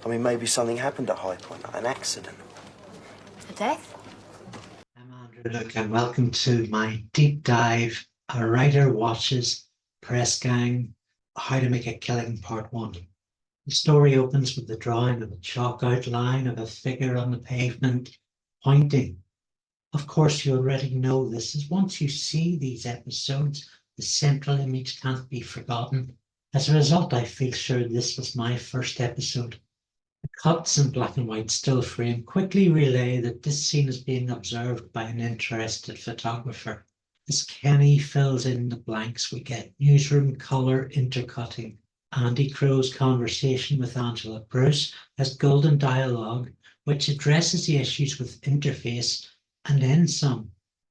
I mean, maybe something happened at High Point, an accident. A death? I'm Andree, and welcome to my deep dive, A Writer Watches Press Gang, How to Make a Killing Part 1. The story opens with the drawing of a chalk outline of a figure on the pavement, pointing. Of course, you already know this, as once you see these episodes, the central image can't be forgotten. As a result, I feel sure this was my first episode. The cuts in black and white still frame quickly relay that this scene is being observed by an interested photographer. As Kenny fills in the blanks, we get newsroom colour intercutting. Andy Crow's conversation with Angela Bruce has golden dialogue, which addresses the issues with interface and then some.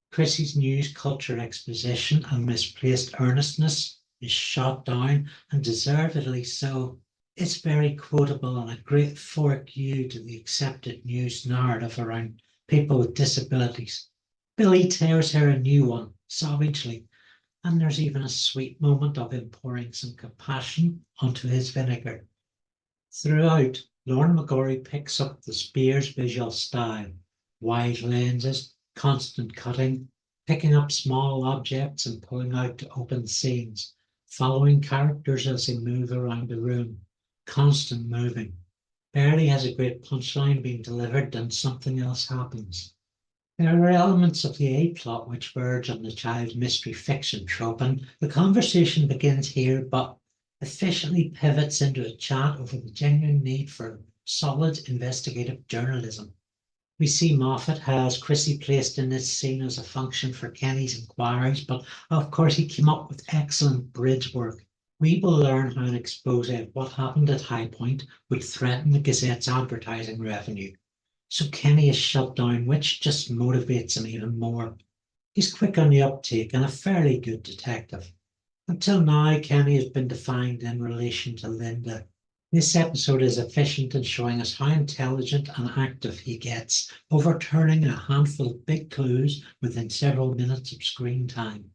Chrissy's news culture exposition and misplaced earnestness is shot down, and deservedly so. It's very quotable and a great fork you to the accepted news narrative around people with disabilities. Billy tears her a new one, savagely, and there's even a sweet moment of him pouring some compassion onto his vinegar. Throughout, Lorne McGorry picks up the Spears visual style, wide lenses, constant cutting, picking up small objects and pulling out to open scenes, following characters as they move around the room, constant moving. Barely has a great punchline being delivered, then something else happens. There are elements of the A-plot which verge on the child mystery fiction trope, and the conversation begins here, but efficiently pivots into a chat over the genuine need for solid investigative journalism. We see Moffat has Chrissy placed in this scene as a function for Kenny's inquiries, but of course he came up with excellent bridge work. We will learn how an expose of what happened at High Point would threaten the Gazette's advertising revenue. So Kenny is shut down, which just motivates him even more. He's quick on the uptake and a fairly good detective. Until now, Kenny has been defined in relation to Lynda. This episode is efficient in showing us how intelligent and active he gets, overturning a handful of big clues within several minutes of screen time.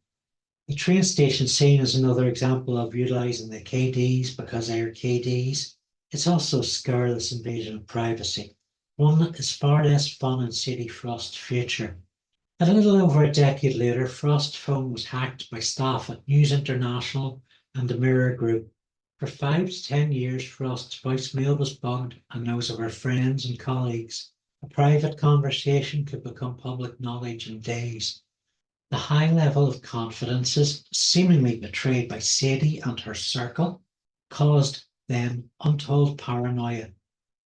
The train station scene is another example of utilising the KDs because they are KDs. It's also a scurrilous invasion of privacy. One that is far less fun in Sadie Frost's future. A little over a decade later, Frost's phone was hacked by staff at News International and the Mirror Group. For 5 to 10 years, Frost's voicemail was bugged and those of her friends and colleagues. A private conversation could become public knowledge in days. The high level of confidences, seemingly betrayed by Sadie and her circle, caused them untold paranoia.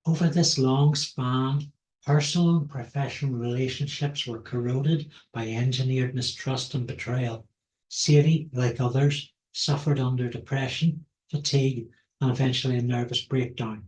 Over this long span, personal and professional relationships were corroded by engineered mistrust and betrayal. Sadie, like others, suffered under depression, fatigue, and eventually a nervous breakdown.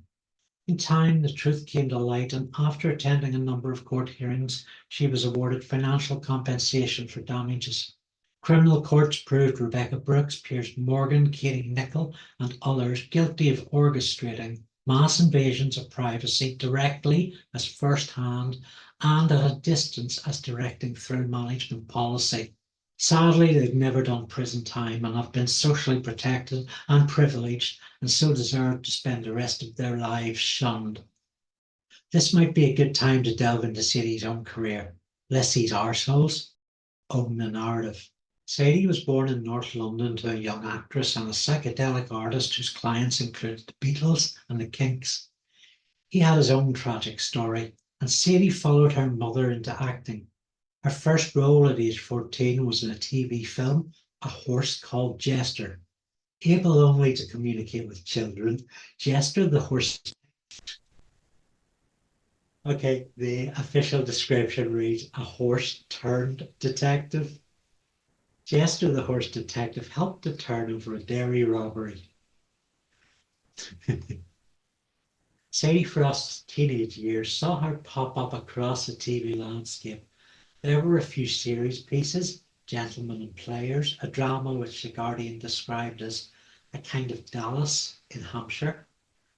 In time, the truth came to light, and after attending a number of court hearings, she was awarded financial compensation for damages. Criminal courts proved Rebecca Brooks, Piers Morgan, Katie Nicholl, and others guilty of orchestrating mass invasions of privacy directly as first-hand and at a distance as directing through management policy. Sadly, they've never done prison time and have been socially protected and privileged, and so deserve to spend the rest of their lives shunned. This might be a good time to delve into Sadie's own career. Lest these arseholes own the narrative. Sadie was born in North London to a young actress and a psychedelic artist whose clients included the Beatles and the Kinks. He had his own tragic story, and Sadie followed her mother into acting. Her first role at age 14 was in a TV film, A Horse Called Jester. Able only to communicate with children, Jester the horse... Okay, the official description reads, a horse turned detective. Jester the horse detective helped to turn over a dairy robbery. Sadie Frost's teenage years saw her pop up across the TV landscape. There were a few series pieces, Gentlemen and Players, a drama which The Guardian described as a kind of Dallas in Hampshire,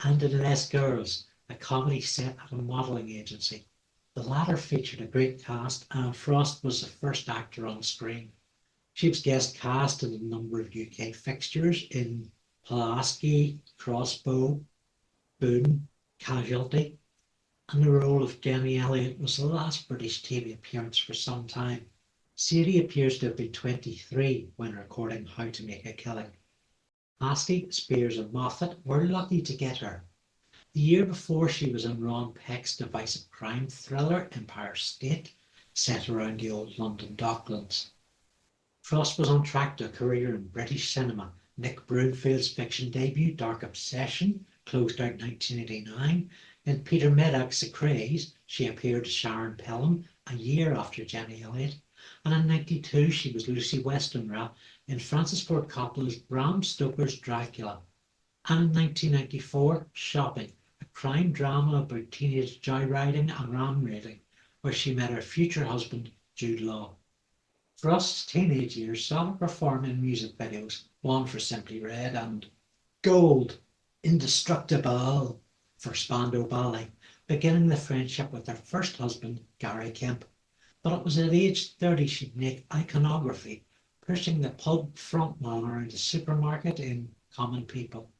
and in Les Girls, a comedy set at a modelling agency. The latter featured a great cast, and Frost was the first actor on screen. She was guest cast in a number of UK fixtures in Pulaski, Crossbow, Boone, Casualty, and the role of Jenny Elliott was the last British TV appearance for some time. Sadie appears to have been 23 when recording How to Make a Killing. Asti, Spears and Moffat were lucky to get her. The year before, she was in Ron Peck's divisive crime thriller Empire State, set around the old London Docklands. Frost was on track to a career in British cinema. Nick Broomfield's fiction debut, Dark Obsession, closed out 1989. In Peter Meddock's The Craze, she appeared as Sharon Pelham a year after Jenny Elliott. And in 1992, she was Lucy Westenra in Francis Ford Coppola's Bram Stoker's Dracula. And in 1994, Shopping, a crime drama about teenage joyriding and ram raiding, where she met her future husband, Jude Law. Frost's teenage years saw her perform in music videos, one for Simply Red and Gold, Indestructible for Spandau Ballet, beginning the friendship with her first husband, Gary Kemp. But it was at age 30 she'd make Iconography, pushing the pub frontman around a supermarket in Common People.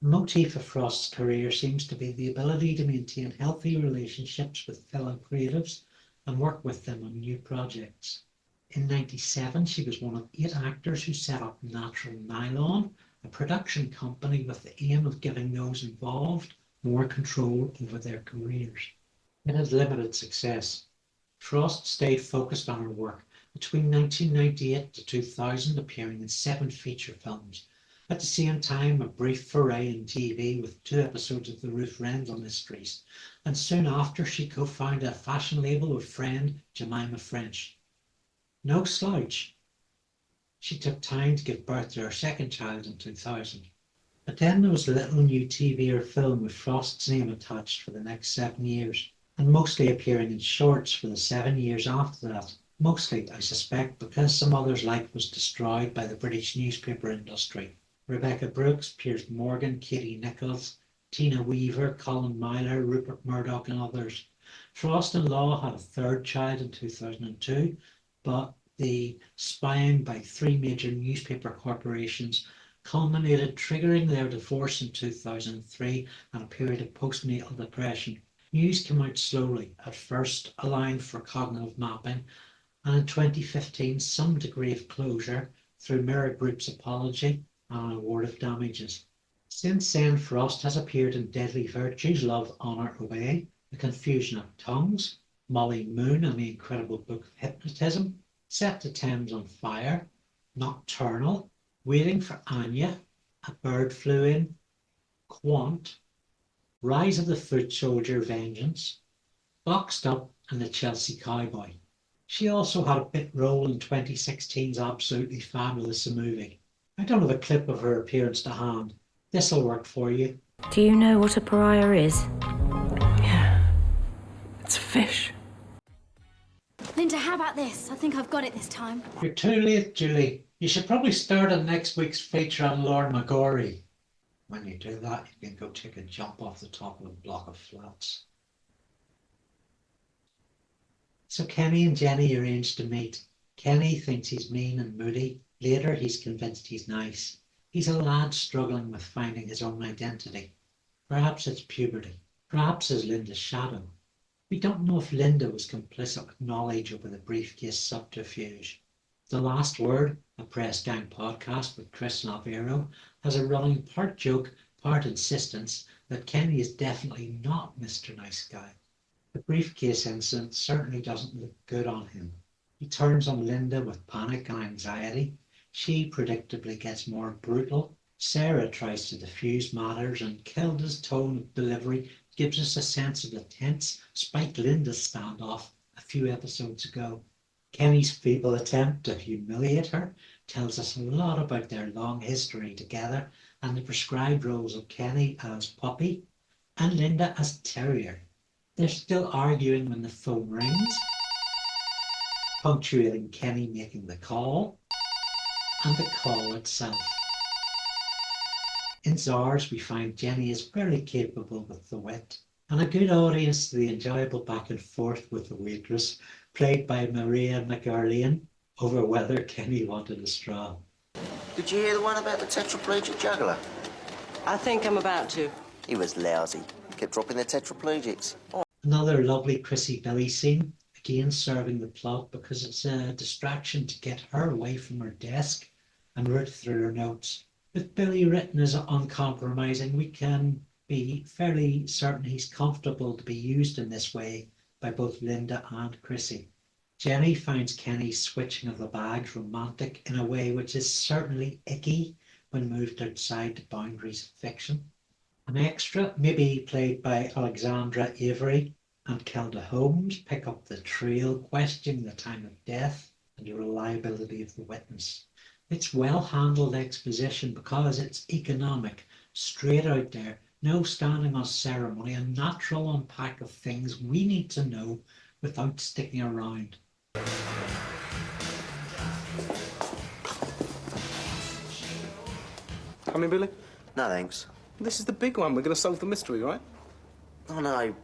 The motif of Frost's career seems to be the ability to maintain healthy relationships with fellow creatives and work with them on new projects. In 1997, she was one of 8 actors who set up Natural Nylon, a production company with the aim of giving those involved more control over their careers. It had limited success. Frost stayed focused on her work, between 1998 to 2000 appearing in 7 feature films. At the same time, a brief foray in TV with 2 episodes of the Ruth Rendell Mysteries, and soon after she co-founded a fashion label with friend Jemima French. No slouch. She took time to give birth to her second child in 2000. But then there was little new TV or film with Frost's name attached for the next 7 years, and mostly appearing in shorts for the 7 years after that. Mostly, I suspect, because some mother's life was destroyed by the British newspaper industry. Rebecca Brooks, Piers Morgan, Katie Nichols, Tina Weaver, Colin Myler, Rupert Murdoch and others. Frost and Law had a 3rd child in 2002, but the spying by 3 major newspaper corporations culminated, triggering their divorce in 2003 and a period of postnatal depression. News came out slowly, at first allowing for cognitive mapping, and in 2015 some degree of closure through Mirror Group's apology and an award of damages. Since then, Frost has appeared in Deadly Virtues, Love, Honour, Obey, The Confusion of Tongues, Molly Moon and the Incredible Book of Hypnotism, Set the Thames on Fire, Nocturnal, Waiting for Anya, A Bird Flew In, Quant, Rise of the Foot Soldier, Vengeance, Boxed Up and The Chelsea Cowboy. She also had a bit role in 2016's Absolutely Fabulous, a movie. I don't have a clip of her appearance to hand. This'll work for you. Do you know what a pariah is? Yeah. It's a fish. Lynda, how about this? I think I've got it this time. You're too late, Julie. You should probably start on next week's feature on Lord McGorry. When you do that, you can go take a jump off the top of a block of flats. So Kenny and Jenny arrange to meet. Kenny thinks he's mean and moody. Later, he's convinced he's nice. He's a lad struggling with finding his own identity. Perhaps it's puberty. Perhaps it's Lynda's shadow. We don't know if Lynda was complicit with knowledge over the briefcase subterfuge. The Last Word, a Press Gang podcast with Chris and Alvaro, has a running part joke, part insistence that Kenny is definitely not Mr. Nice Guy. The briefcase incident certainly doesn't look good on him. He turns on Lynda with panic and anxiety. She predictably gets more brutal. Sarah tries to diffuse matters, and Kilda's tone of delivery gives us a sense of the tense, spike Lynda standoff a few episodes ago. Kenny's feeble attempt to humiliate her tells us a lot about their long history together and the prescribed roles of Kenny as puppy and Lynda as terrier. They're still arguing when the phone rings, punctuating Kenny making the call and the call itself. In Czars, we find Jenny is very capable with the wit and a good audience to the enjoyable back and forth with the waitress, played by Maria McArlean, over whether Kenny wanted a straw. Did you hear the one about the tetraplegic juggler? I think I'm about to. He was lousy. Kept dropping their tetraplegics. Oh, Another lovely Chrissy Billy scene, again serving the plot because it's a distraction to get her away from her desk and root through her notes. With Billy written as uncompromising, we can be fairly certain he's comfortable to be used in this way by both Lynda and Chrissy. Jenny finds Kenny's switching of the bags romantic in a way which is certainly icky when moved outside the boundaries of fiction. An extra, maybe played by Alexandra Avery and Kelda Holmes, pick up the trail, questioning the time of death and the reliability of the witness. It's well-handled exposition because it's economic, straight out there, no standing on ceremony, a natural unpack of things we need to know without sticking around. Come in, Billy. no thanks. This is the big one. We're going to solve the mystery, right? Oh no.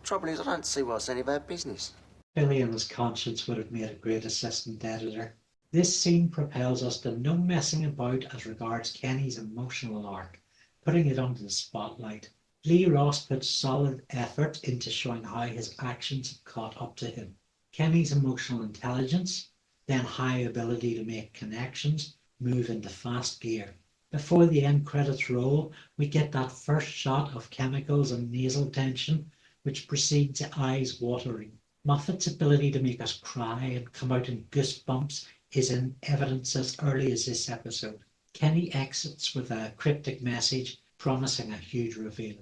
Trouble is, I don't see why it's any of our business. Billy and his conscience would have made a great assistant editor. This scene propels us to no messing about as regards Kenny's emotional arc, putting it under the spotlight. Lee Ross puts solid effort into showing how his actions have caught up to him. Kenny's emotional intelligence, then high ability to make connections, move into fast gear. Before the end credits roll, we get that first shot of chemicals and nasal tension, which precedes eyes watering. Moffat's ability to make us cry and come out in goosebumps is in evidence as early as this episode. Kenny exits with a cryptic message promising a huge reveal.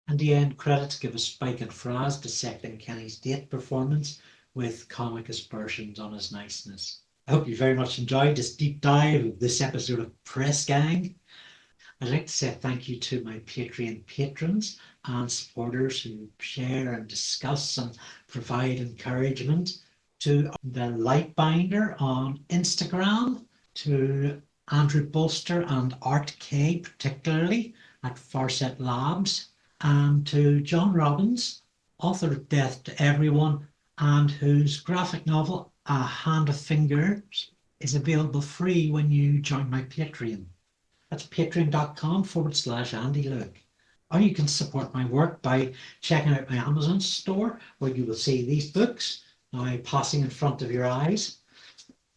And the end credits give us Spike and Fraz dissecting Kenny's date performance with comic aspersions on his niceness. I hope you very much enjoyed this deep dive of this episode of Press Gang. I'd like to say thank you to my Patreon patrons and supporters who share and discuss and provide encouragement, to the Lightbinder on Instagram, to Andrew Bolster and Art K, particularly at Farset Labs, and to John Robbins, author of Death to Everyone, and whose graphic novel A Hand of Fingers is available free when you join my Patreon. That's patreon.com/Andy Luke. Or you can support my work by checking out my Amazon store, where you will see these books now passing in front of your eyes.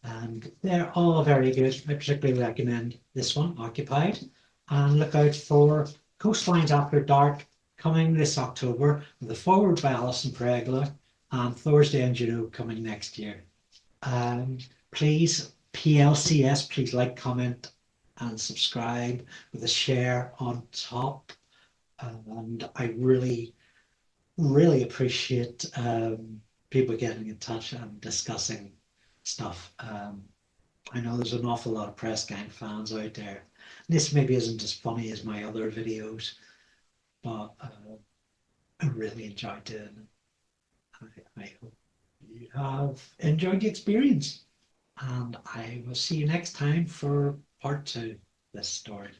And they're all very good. I particularly recommend this one, Occupied. And look out for Coastlines After Dark, coming this October, with a foreword by Alison Pregler, and Thursday and Juno coming next year. Please, PLCS, please like, comment, and subscribe with a share on top. And I really, really appreciate people getting in touch and discussing stuff. I know there's an awful lot of Press Gang fans out there. This maybe isn't as funny as my other videos, but I really enjoyed doing it. I hope you have enjoyed the experience, and I will see you next time for part 2 of this story.